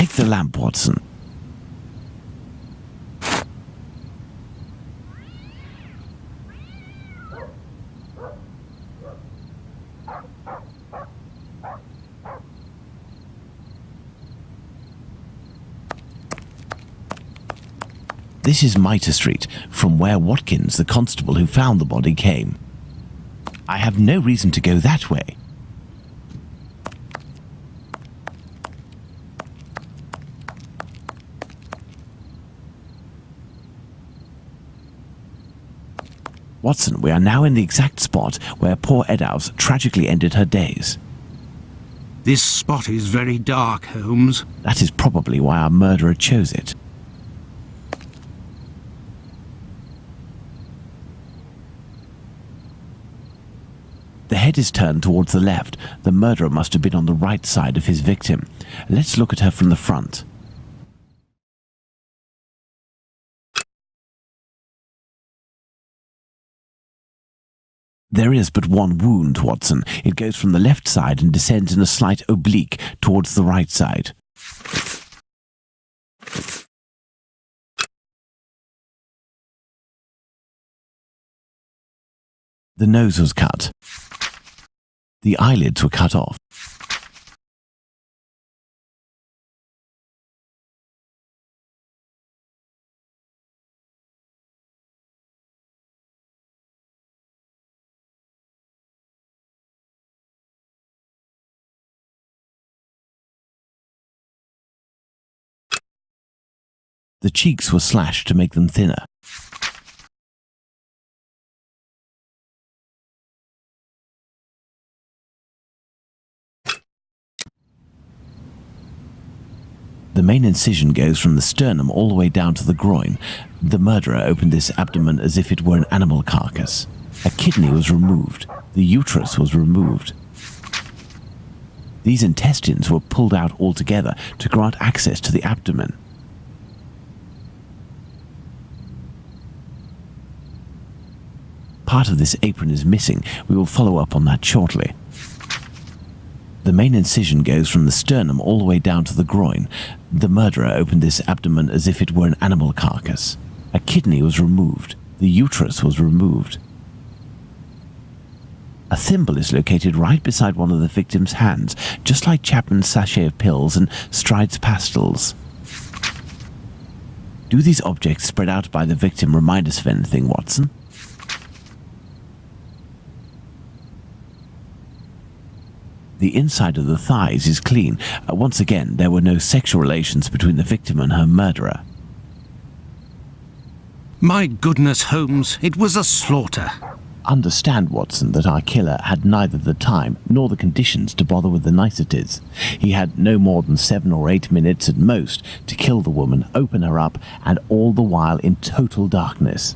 Take the lamp, Watson. This is Mitre Street, from where Watkins, the constable who found the body, came. I have no reason to go that way. Watson, we are now in the exact spot where poor Eddowes tragically ended her days. This spot is very dark, Holmes. That is probably why our murderer chose it. The head is turned towards the left. The murderer must have been on the right side of his victim. Let's look at her from the front. There is but one wound, Watson. It goes from the left side and descends in a slight oblique towards the right side. The nose was cut. The eyelids were cut off. The cheeks were slashed to make them thinner. The main incision goes from the sternum all the way down to the groin. The murderer opened this abdomen as if it were an animal carcass. A kidney was removed. The uterus was removed. These intestines were pulled out altogether to grant access to the abdomen. Part of this apron is missing. We will follow up on that shortly. The main incision goes from the sternum all the way down to the groin. The murderer opened this abdomen as if it were an animal carcass. A kidney was removed. The uterus was removed. A thimble is located right beside one of the victim's hands, just like Chapman's sachet of pills and Stride's pastils. Do these objects spread out by the victim remind us of anything, Watson? The inside of the thighs is clean. Once again, there were no sexual relations between the victim and her murderer. My goodness, Holmes, it was a slaughter. Understand, Watson, that our killer had neither the time nor the conditions to bother with the niceties. He had no more than 7 or 8 minutes at most to kill the woman, open her up, and all the while in total darkness.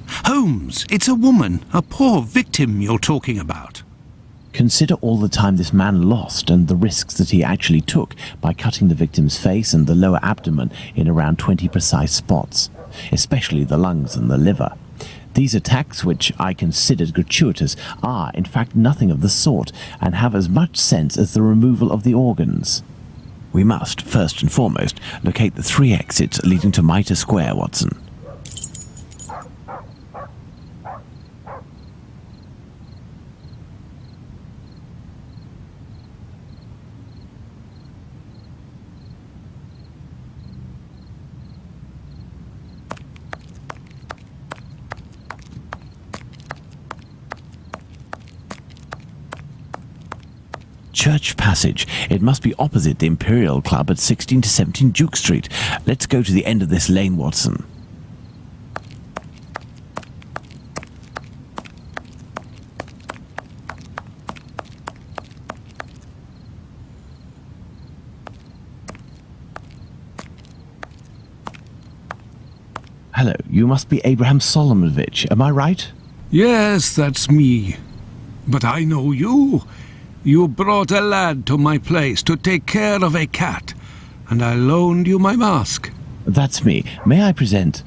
Holmes, it's a woman, a poor victim you're talking about. Consider all the time this man lost and the risks that he actually took by cutting the victim's face and the lower abdomen in around 20 precise spots, especially the lungs and the liver. These attacks, which I considered gratuitous, are in fact nothing of the sort and have as much sense as the removal of the organs. We must, first and foremost, locate the 3 exits leading to Mitre Square, Watson. Church Passage. It must be opposite the Imperial Club at 16 to 17 Duke Street. Let's go to the end of this lane, Watson. Hello, you must be Abraham Solomonovich, am I right? Yes, that's me. But I know you. You brought a lad to my place to take care of a cat, and I loaned you my mask. That's me. May I present?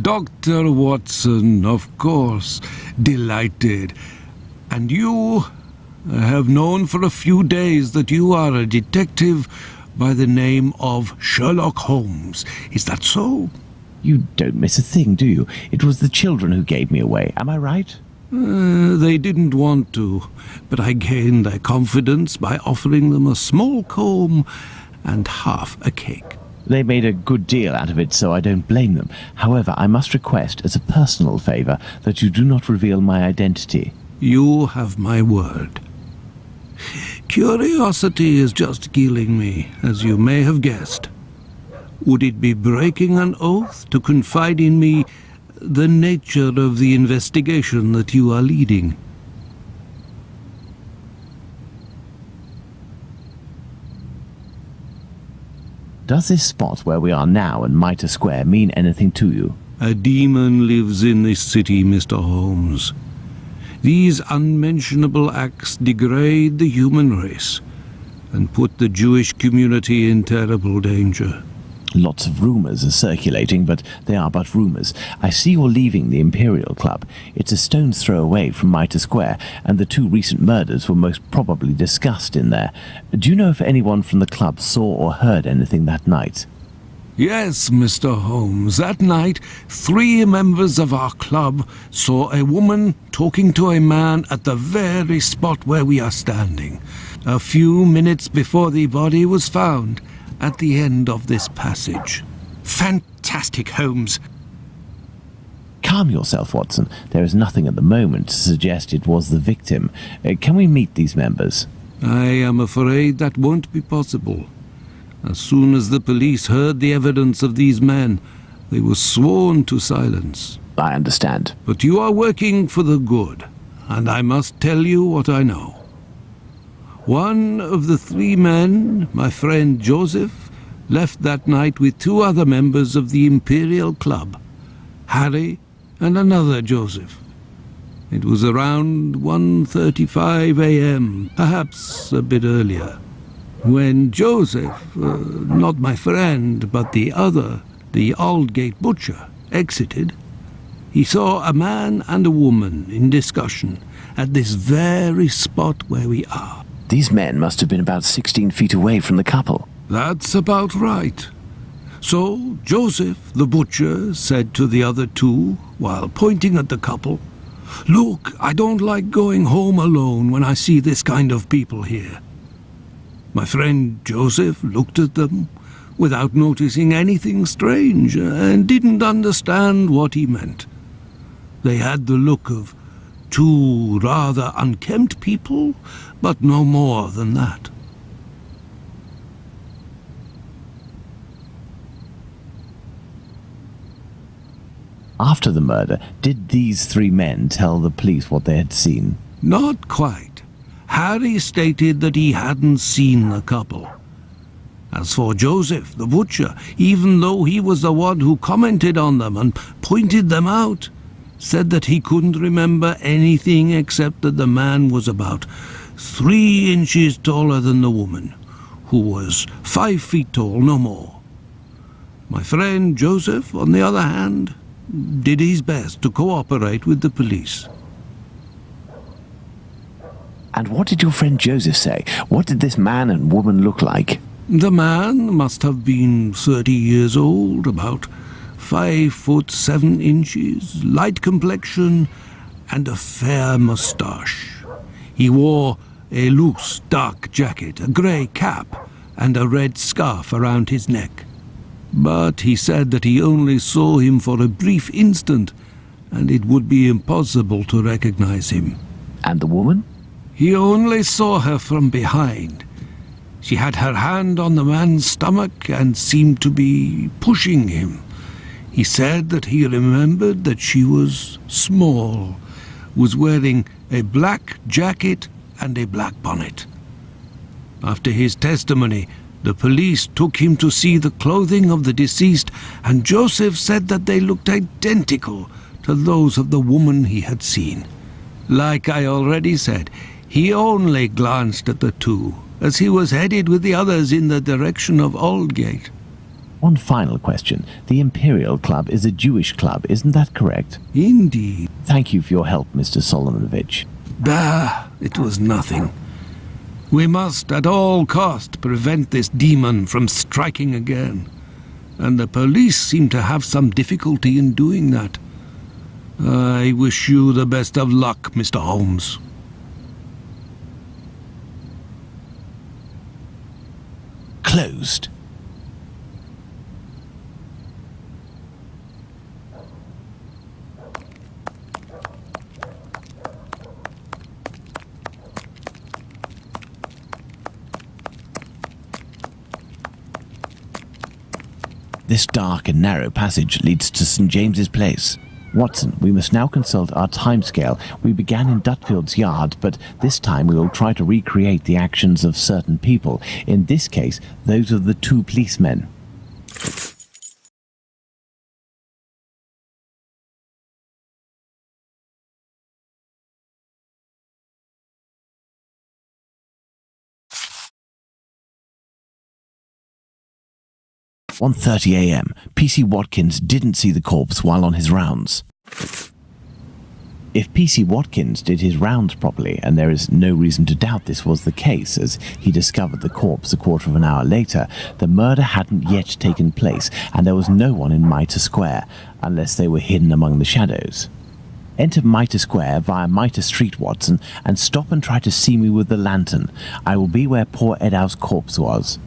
Dr. Watson, of course. Delighted. And you? I have known for a few days that you are a detective by the name of Sherlock Holmes. Is that so? You don't miss a thing, do you? It was the children who gave me away. Am I right? They didn't want to, but I gained their confidence by offering them a small comb and half a cake. They made a good deal out of it, so I don't blame them. However, I must request, as a personal favour, that you do not reveal my identity. You have my word. Curiosity is just killing me, as you may have guessed. Would it be breaking an oath to confide in me the nature of the investigation that you are leading? Does this spot where we are now in Mitre Square mean anything to you? A demon lives in this city, Mr. Holmes. These unmentionable acts degrade the human race and put the Jewish community in terrible danger. Lots of rumours are circulating, but they are but rumours. I see you're leaving the Imperial Club. It's a stone's throw away from Mitre Square, and the 2 recent murders were most probably discussed in there. Do you know if anyone from the club saw or heard anything that night? Yes, Mr. Holmes. That night, 3 members of our club saw a woman talking to a man at the very spot where we are standing, a few minutes before the body was found, at the end of this passage. Fantastic, Holmes. Calm yourself, Watson. There is nothing at the moment to suggest it was the victim. Can we meet these members? I am afraid that won't be possible. As soon as the police heard the evidence of these men, they were sworn to silence. I understand. But you are working for the good, and I must tell you what I know. One of the 3 men, my friend Joseph, left that night with 2 other members of the Imperial Club, Harry and another Joseph. It was around 1:35 a.m., perhaps a bit earlier, when Joseph, not my friend, but the other, the Aldgate butcher, exited. He saw a man and a woman in discussion at this very spot where we are. These men must have been about 16 feet away from the couple. That's about right. So Joseph, the butcher, said to the other 2, while pointing at the couple, "Look, I don't like going home alone when I see this kind of people here." My friend Joseph looked at them without noticing anything strange and didn't understand what he meant. They had the look of 2 rather unkempt people, but no more than that. After the murder, did these 3 men tell the police what they had seen? Not quite. Harry stated that he hadn't seen the couple. As for Joseph, the butcher, even though he was the one who commented on them and pointed them out, said that he couldn't remember anything except that the man was about 3 inches taller than the woman, who was 5 feet tall, no more. My friend Joseph, on the other hand, did his best to cooperate with the police. And what did your friend Joseph say? What did this man and woman look like? The man must have been 30 years old, about 5 foot 7 inches, light complexion, and a fair moustache. He wore a loose, dark jacket, a grey cap, and a red scarf around his neck. But he said that he only saw him for a brief instant, and it would be impossible to recognize him. And the woman? He only saw her from behind. She had her hand on the man's stomach and seemed to be pushing him. He said that he remembered that she was small, was wearing a black jacket and a black bonnet. After his testimony, the police took him to see the clothing of the deceased, and Joseph said that they looked identical to those of the woman he had seen. Like I already said, he only glanced at the 2, as he was headed with the others in the direction of Aldgate. One final question. The Imperial Club is a Jewish club, isn't that correct? Indeed. Thank you for your help, Mr. Solomonovich. Bah, it was nothing. We must at all cost prevent this demon from striking again, and the police seem to have some difficulty in doing that. I wish you the best of luck, Mr. Holmes. Closed. This dark and narrow passage leads to St. James's Place. Watson, we must now consult our timescale. We began in Dutfield's yard, but this time we will try to recreate the actions of certain people. In this case, those of the two policemen. "1:30 a.m. P.C. Watkins didn't see the corpse while on his rounds." If P.C. Watkins did his rounds properly, and there is no reason to doubt this was the case, as he discovered the corpse a quarter of an hour later, the murder hadn't yet taken place, and there was no one in Mitre Square, unless they were hidden among the shadows. "Enter Mitre Square via Mitre Street, Watson, and stop and try to see me with the lantern. I will be where poor Eddowes' corpse was."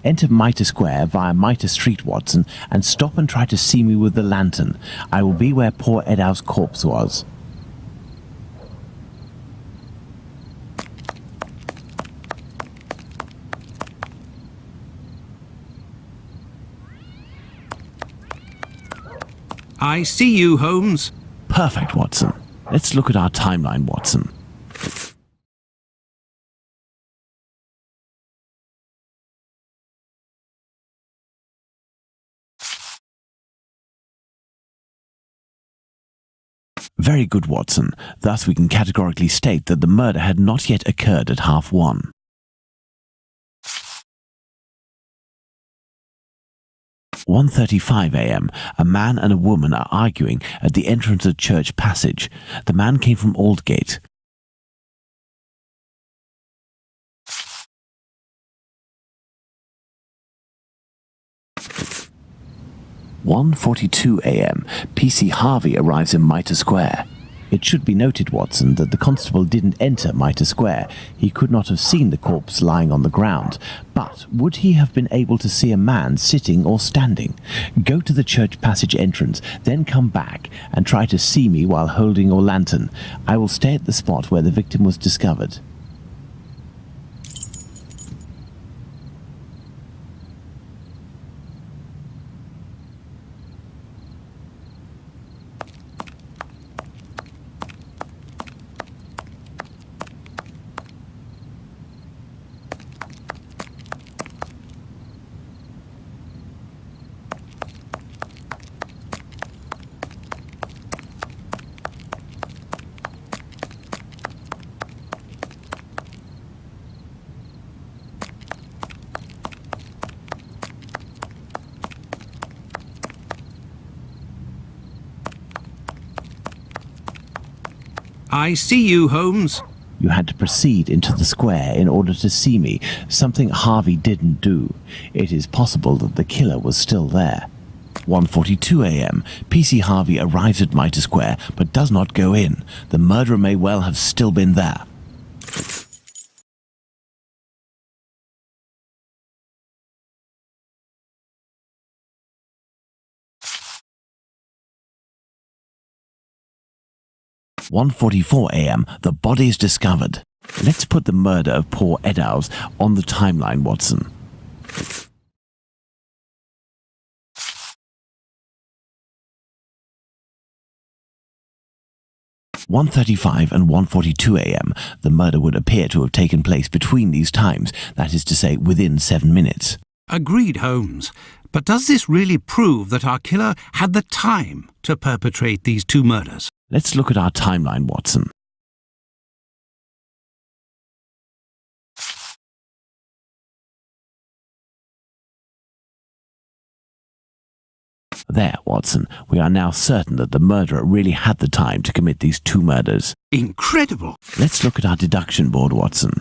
"Enter Mitre Square via Mitre Street, Watson, and stop and try to see me with the lantern. I will be where poor Eddowes' corpse was." I see you, Holmes. "Perfect, Watson. Let's look at our timeline, Watson." Very good, Watson. Thus we can categorically state that the murder had not yet occurred at 1:30. 1:35 a.m. A man and a woman are arguing at the entrance of Church Passage. The man came from Aldgate. 1:42 a.m. P.C. Harvey arrives in Mitre Square. It should be noted, Watson, that the constable didn't enter Mitre Square. He could not have seen the corpse lying on the ground. But would he have been able to see a man sitting or standing? Go to the Church Passage entrance, then come back and try to see me while holding your lantern. I will stay at the spot where the victim was discovered. I see you, Holmes. You had to proceed into the square in order to see me, something Harvey didn't do. It is possible that the killer was still there. 1:42 a.m. PC Harvey arrives at Mitre Square but does not go in. The murderer may well have still been there. 1:44 a.m. The body is discovered. Let's put the murder of poor Eddowes on the timeline, Watson. (1:35 and 1:42 a.m. The murder would appear to have taken place between these times, that is to say, within 7 minutes. Agreed, Holmes. But does this really prove that our killer had the time to perpetrate these two murders? Let's look at our timeline, Watson. There, Watson, we are now certain that the murderer really had the time to commit these two murders. Incredible! Let's look at our deduction board, Watson.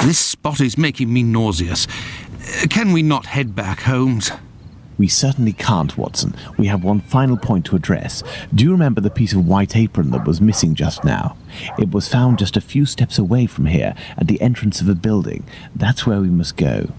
This spot is making me nauseous. Can we not head back, Holmes? We certainly can't, Watson. We have one final point to address. Do you remember the piece of white apron that was missing just now? It was found just a few steps away from here, at the entrance of a building. That's where we must go.